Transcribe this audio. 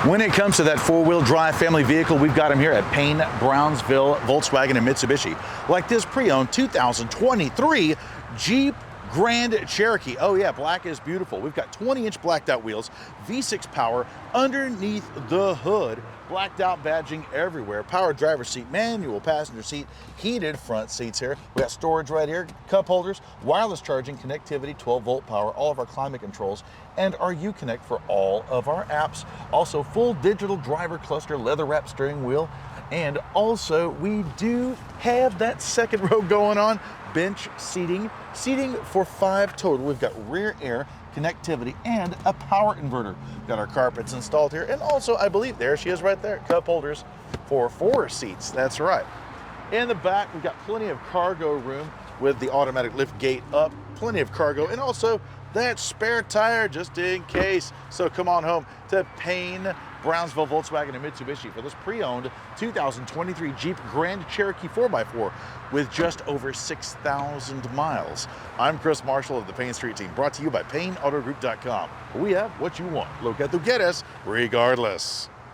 When it comes to that four-wheel drive family vehicle, we've got them here at Payne Brownsville Volkswagen and Mitsubishi. Like this pre-owned 2023 Jeep Grand Cherokee. Oh yeah, black is beautiful. We've got 20-inch blacked out wheels, V6 power underneath the hood, blacked out badging everywhere, power driver's seat, manual passenger seat, heated front seats here. We got storage right here, cup holders, wireless charging, connectivity, 12-volt power, all of our climate controls, and our Uconnect for all of our apps. Also full digital driver cluster, leather wrapped steering wheel, and also we do have that second row going on, bench seating for 5 total. We've got rear air, connectivity, and a power inverter. Got our carpets installed here, and also I believe there she is right there, cup holders for 4 seats. That's right. In the back, we've got plenty of cargo room with the automatic lift gate up, plenty of cargo, and also that spare tire just in case. So come on home to Payne Brownsville Volkswagen and Mitsubishi for this pre-owned 2023 Jeep Grand Cherokee 4x4 with just over 6,000 miles. I'm Chris Marshall of the Payne Street Team, brought to you by PayneAutoGroup.com. We have what you want. Lo que tu quieres, regardless.